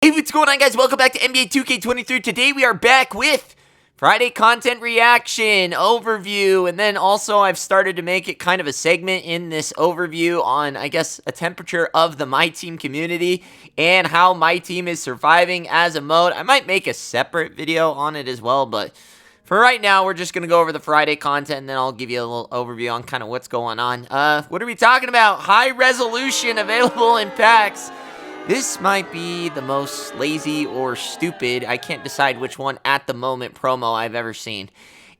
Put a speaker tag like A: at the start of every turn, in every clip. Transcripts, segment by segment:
A: Hey, what's going on, guys? Welcome back to NBA 2K23. Today we are back with Friday content reaction, overview, and then also I've started to make it kind of a segment in this overview on, I guess, a temperature of the MyTEAM community and how MyTEAM is surviving as a mode. I might make a separate video on it as well, but for right now, we're just going to go over the Friday content, and then I'll give you a little overview on kind of what's going on. What are we talking about? High resolution available in packs. This might be the most lazy or stupid, I can't decide which one at the moment, promo I've ever seen.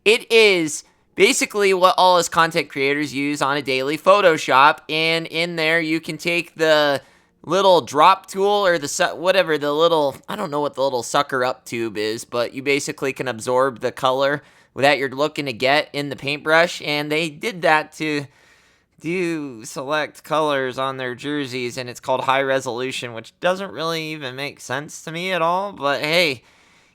A: It is basically what all us content creators use on a daily Photoshop, and in there you can take the little drop tool or the whatever the little, I don't know what the little sucker up tube is, but you basically can absorb the color that you're looking to get in the paintbrush, and they did that to do select colors on their jerseys, and it's called high resolution, which doesn't really even make sense to me at all. But hey,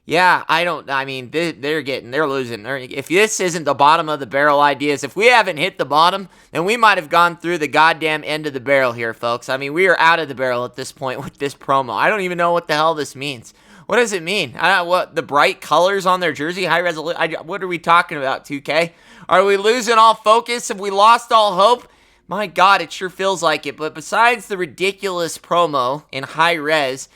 A: yeah, they're losing. If this isn't the bottom of the barrel ideas, if we haven't hit the bottom, then we might have gone through the goddamn end of the barrel here, folks. I mean, we are out of the barrel at this point with this promo. I don't even know what the hell this means. What does it mean? What the bright colors on their jersey, high resolution? What are we talking about, 2K? Are we losing all focus? Have we lost all hope? My God, it sure feels like it. But besides the ridiculous promo in high res,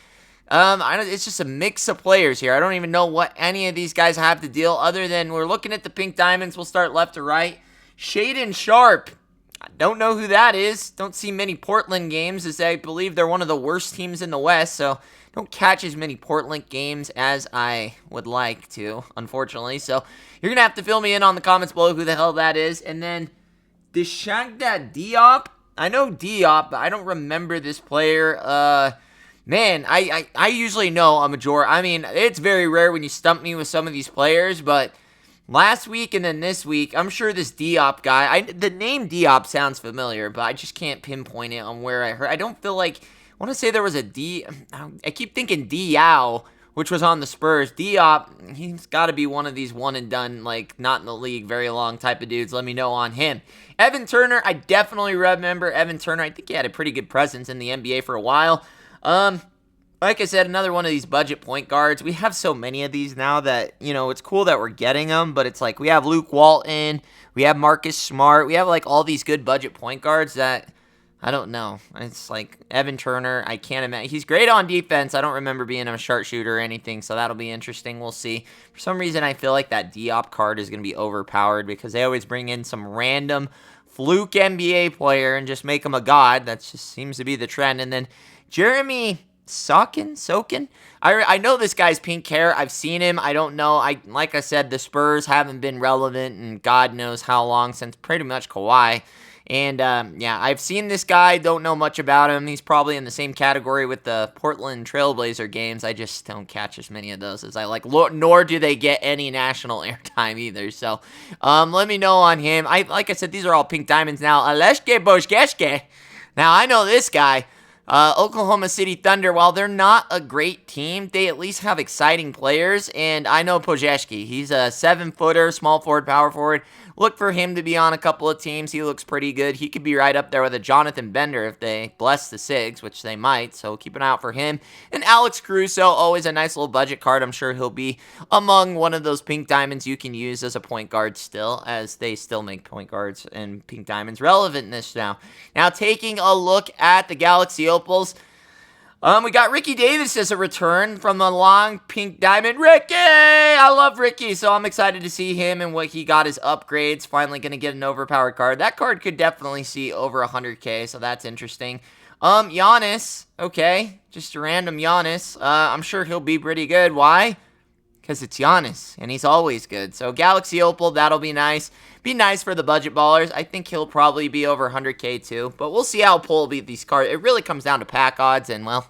A: it's just a mix of players here. I don't even know what any of these guys have to deal other than we're looking at the pink diamonds. We'll start left to right. Shaedon Sharpe. I don't know who that is. Don't see many Portland games, as I believe they're one of the worst teams in the West. So don't catch as many Portland games as I would like to, unfortunately. So you're going to have to fill me in on the comments below who the hell that is. And then Deshagda Diop. I know Diop, but I don't remember this player. Man, I usually know a majority. I mean, it's very rare when you stump me with some of these players, but last week and then this week, I'm sure this Diop guy, the name Diop sounds familiar, but I just can't pinpoint it on where I heard. I don't feel like, I want to say there was a I keep thinking Diao, which was on the Spurs. Diop, he's got to be one of these one and done, like, not in the league very long type of dudes. Let me know on him. Evan Turner, I definitely remember Evan Turner. I think he had a pretty good presence in the NBA for a while. Like I said, another one of these budget point guards. We have so many of these now that, you know, it's cool that we're getting them, but it's like we have Luke Walton, we have Marcus Smart, we have like all these good budget point guards that, I don't know. It's like Evan Turner, I can't imagine. He's great on defense. I don't remember being a sharpshooter or anything, so that'll be interesting. We'll see. For some reason, I feel like that Diop card is going to be overpowered because they always bring in some random fluke NBA player and just make him a god. That just seems to be the trend. And then Jeremy Sokin? I know this guy's pink hair. I've seen him. I don't know. Like I said, the Spurs haven't been relevant in God knows how long, since pretty much Kawhi. And, yeah, I've seen this guy, don't know much about him. He's probably in the same category with the Portland Trailblazer games. I just don't catch as many of those as I like, nor do they get any national airtime either. So, let me know on him. Like I said, these are all pink diamonds now. Aleshke Boshkeshke. Now, I know this guy. Oklahoma City Thunder, while they're not a great team, they at least have exciting players, and I know Pojeski. He's a 7-footer, small forward, power forward. Look for him to be on a couple of teams. He looks pretty good. He could be right up there with a Jonathan Bender if they bless the SIGs, which they might, so keep an eye out for him. And Alex Caruso, always a nice little budget card. I'm sure he'll be among one of those pink diamonds you can use as a point guard still, as they still make point guards and pink diamonds relevant in this now. Now, taking a look at the Galaxy Opals, we got Ricky Davis as a return from the long pink diamond. Ricky! I love Ricky, so I'm excited to see him and what he got as upgrades. Finally going to get an overpowered card. That card could definitely see over 100k, so that's interesting. Giannis, okay, just a random Giannis. I'm sure he'll be pretty good. Why? Because it's Giannis, and he's always good. So Galaxy Opal, that'll be nice. Be nice for the budget ballers. I think he'll probably be over 100k too, but we'll see how Pull beat these cards. It really comes down to pack odds, and well,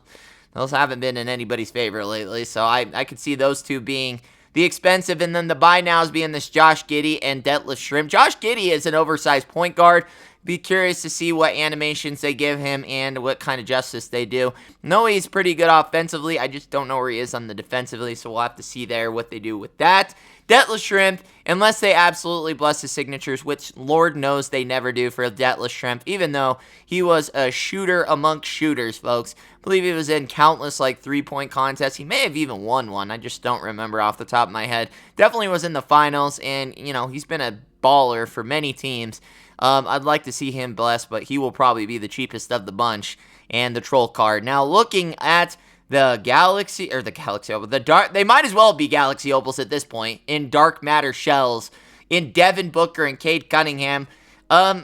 A: those haven't been in anybody's favor lately, so I could see those two being the expensive, and then the buy nows being this Josh Giddey and Detlef Schrempf. Josh Giddey is an oversized point guard. Be curious to see what animations they give him and what kind of justice they do. No, he's pretty good offensively. I just don't know where he is on the defensively, so we'll have to see there what they do with that. Deathless Shrimp, unless they absolutely bless his signatures, which Lord knows they never do for Deathless Shrimp, even though he was a shooter amongst shooters, folks. I believe he was in countless, like, three-point contests. He may have even won one. I just don't remember off the top of my head. Definitely was in the finals, and, you know, he's been a baller for many teams. I'd like to see him blessed, but he will probably be the cheapest of the bunch and the troll card. Now, looking at the Galaxy, or the Galaxy Opals, they might as well be Galaxy Opals at this point, in Dark Matter shells, in Devin Booker and Cade Cunningham.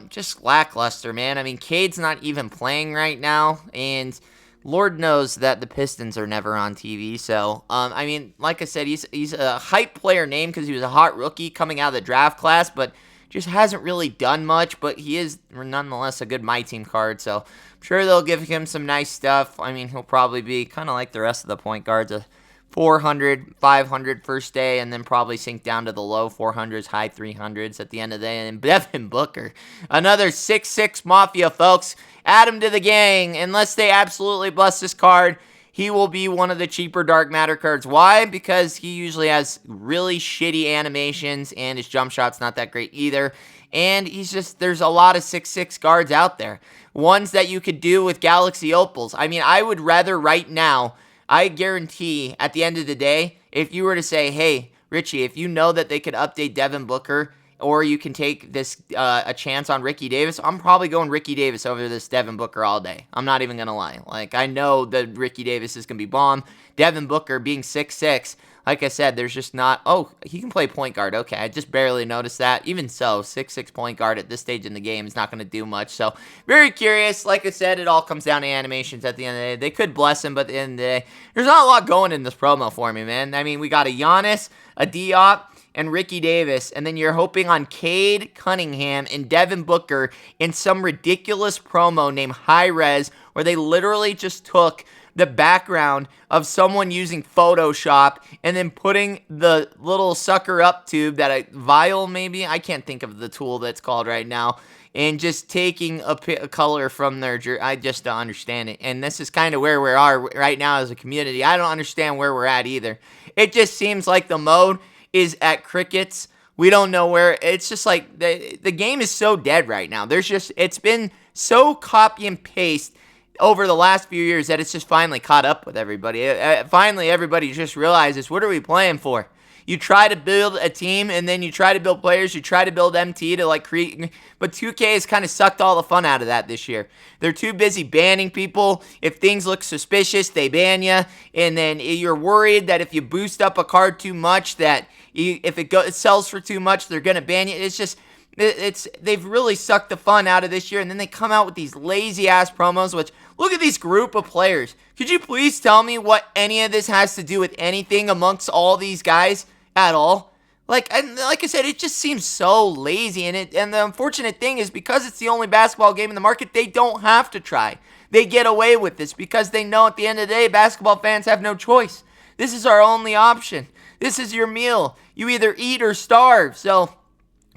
A: Just lackluster, man. I mean, Cade's not even playing right now, and Lord knows that the Pistons are never on TV, so, I mean, like I said, he's a hype player name because he was a hot rookie coming out of the draft class, but just hasn't really done much, but he is nonetheless a good MyTeam card, so I'm sure they'll give him some nice stuff. I mean, he'll probably be kind of like the rest of the point guards, a 400, 500 first day, and then probably sink down to the low 400s, high 300s at the end of the day. And Devin Booker, another 6'6 Mafia, folks. Add him to the gang. Unless they absolutely bless this card, he will be one of the cheaper Dark Matter cards. Why? Because he usually has really shitty animations, and his jump shot's not that great either. And there's a lot of 6'6 guards out there. Ones that you could do with Galaxy Opals. I mean, I would rather right now, I guarantee at the end of the day, if you were to say, hey, Richie, if you know that they could update Devin Booker, or you can take this a chance on Ricky Davis, I'm probably going Ricky Davis over this Devin Booker all day. I'm not even going to lie. Like, I know that Ricky Davis is going to be bomb. Devin Booker being 6'6", like I said, there's just not... Oh, he can play point guard. Okay, I just barely noticed that. Even so, 6'6 point guard at this stage in the game is not going to do much. So, very curious. Like I said, it all comes down to animations at the end of the day. They could bless him, but at the end of the day, there's not a lot going in this promo for me, man. I mean, we got a Giannis, a Diop, and Ricky Davis, and then you're hoping on Cade Cunningham and Devin Booker in some ridiculous promo named High Res, where they literally just took the background of someone using Photoshop and then putting the little sucker up tube that a vial maybe, I can't think of the tool that's called right now, and just taking a color from their jersey. I just don't understand it. And this is kind of where we are right now as a community. I don't understand where we're at either. It just seems like the mode is at crickets. We don't know where. It's just like the game is so dead right now. It's been so copy and paste over the last few years that it's just finally caught up with everybody. Finally, everybody just realizes, what are we playing for? You try to build a team, and then you try to build players. You try to build MT to, like, create. But 2K has kind of sucked all the fun out of that this year. They're too busy banning people. If things look suspicious, they ban you. And then you're worried that if you boost up a card too much, that if it sells for too much, they're going to ban you. It's just... they've really sucked the fun out of this year, and then they come out with these lazy-ass promos, which, look at these group of players. Could you please tell me what any of this has to do with anything amongst all these guys at all? Like I said, it just seems so lazy, and the unfortunate thing is, because it's the only basketball game in the market, they don't have to try. They get away with this because they know at the end of the day, basketball fans have no choice. This is our only option. This is your meal. You either eat or starve, so...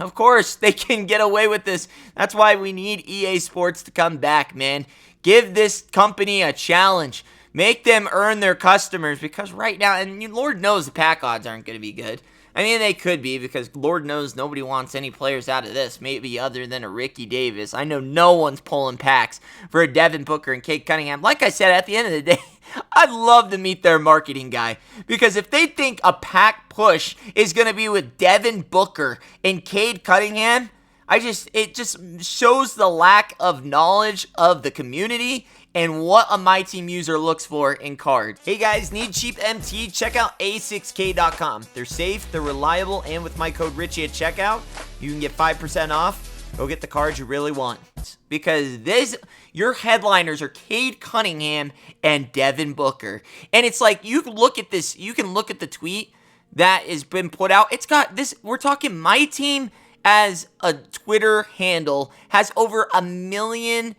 A: Of course, they can get away with this. That's why we need EA Sports to come back, man. Give this company a challenge. Make them earn their customers, because right now, and Lord knows the pack odds aren't going to be good. I mean, they could be, because Lord knows nobody wants any players out of this, maybe other than a Ricky Davis. I know no one's pulling packs for a Devin Booker and Cade Cunningham. Like I said, at the end of the day, I'd love to meet their marketing guy, because if they think a pack push is going to be with Devin Booker and Cade Cunningham, it just shows the lack of knowledge of the community and what a MyTeam user looks for in cards. Hey guys, need cheap MT? Check out A6K.com. They're safe, they're reliable, and with my code Richie at checkout, you can get 5% off. Go get the cards you really want. Because your headliners are Cade Cunningham and Devin Booker. And it's like, you can look at this, you can look at the tweet that has been put out. It's got this, we're talking MyTeam as a Twitter handle has over 1 million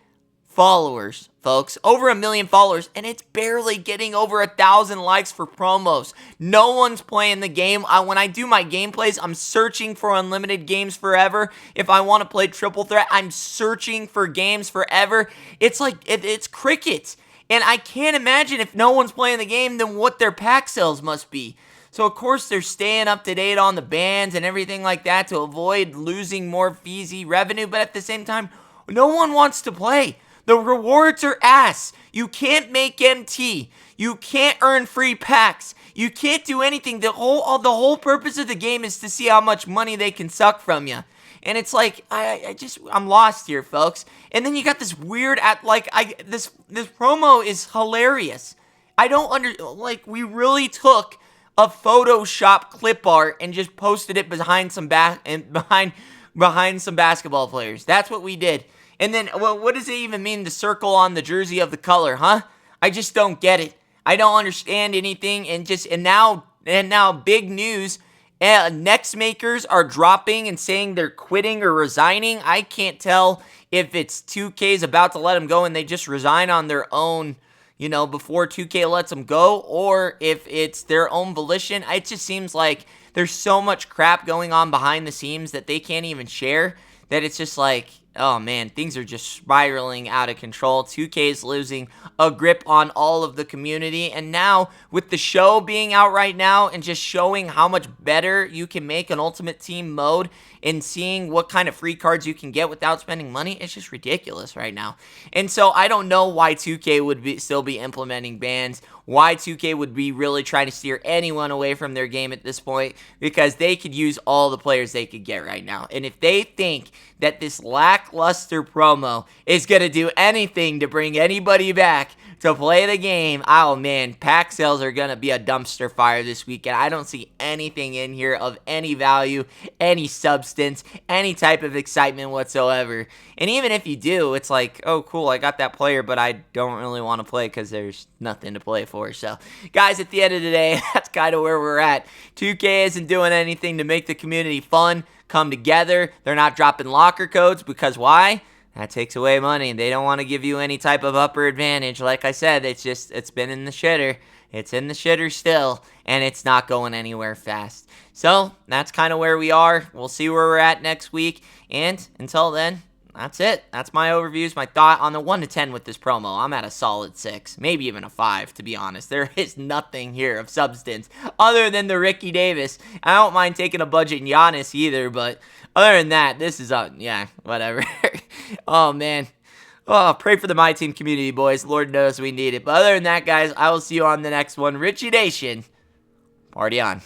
A: followers, folks. Over 1 million followers, and it's barely getting over 1,000 likes for promos. No one's playing the game. When I do my gameplays, I'm searching for unlimited games forever. If I want to play triple threat, I'm searching for games forever. It's like, it's crickets. And I can't imagine if no one's playing the game, then what their pack sales must be. So, of course, they're staying up to date on the bans and everything like that to avoid losing more feesy revenue. But at the same time, no one wants to play. The rewards are ass. You can't make MT. You can't earn free packs. You can't do anything. The whole purpose of the game is to see how much money they can suck from you. And it's like, I'm lost here, folks. And then you got this weird, this promo is hilarious. We really took a Photoshop clip art and just posted it behind some behind some basketball players. That's what we did. And then, well, what does it even mean, the circle on the jersey of the color, huh? I just don't get it. I don't understand anything. And now big news. Next makers are dropping and saying they're quitting or resigning. I can't tell if it's 2K's about to let them go and they just resign on their own, before 2K lets them go, or if it's their own volition. It just seems like there's so much crap going on behind the scenes that they can't even share, that it's just like, oh man, things are just spiraling out of control. 2K is losing a grip on all of the community. And now, with the show being out right now and just showing how much better you can make an Ultimate Team mode and seeing what kind of free cards you can get without spending money, it's just ridiculous right now. And so I don't know why 2K would still be implementing bans, why 2K would be really trying to steer anyone away from their game at this point, because they could use all the players they could get right now. And if they think that this lackluster promo is going to do anything to bring anybody back to play the game, oh man, pack sales are going to be a dumpster fire this weekend. I don't see anything in here of any value, any substance, any type of excitement whatsoever. And even if you do, it's like, oh cool, I got that player, but I don't really want to play because there's nothing to play for. So, guys, at the end of the day, that's kind of where we're at. 2K isn't doing anything to make the community fun, come together. They're not dropping locker codes because why? That takes away money. They don't want to give you any type of upper advantage. Like I said, it's been in the shitter. It's in the shitter still, and it's not going anywhere fast. So, that's kind of where we are. We'll see where we're at next week. And until then, that's it. That's my overviews, my thought on the 1 to 10 with this promo. I'm at a solid 6, maybe even a 5, to be honest. There is nothing here of substance other than the Ricky Davis. I don't mind taking a budget in Giannis either, but other than that, this is whatever. Oh, man. Oh, pray for the MyTeam community, boys. Lord knows we need it. But other than that, guys, I will see you on the next one. Richie Nation, party on.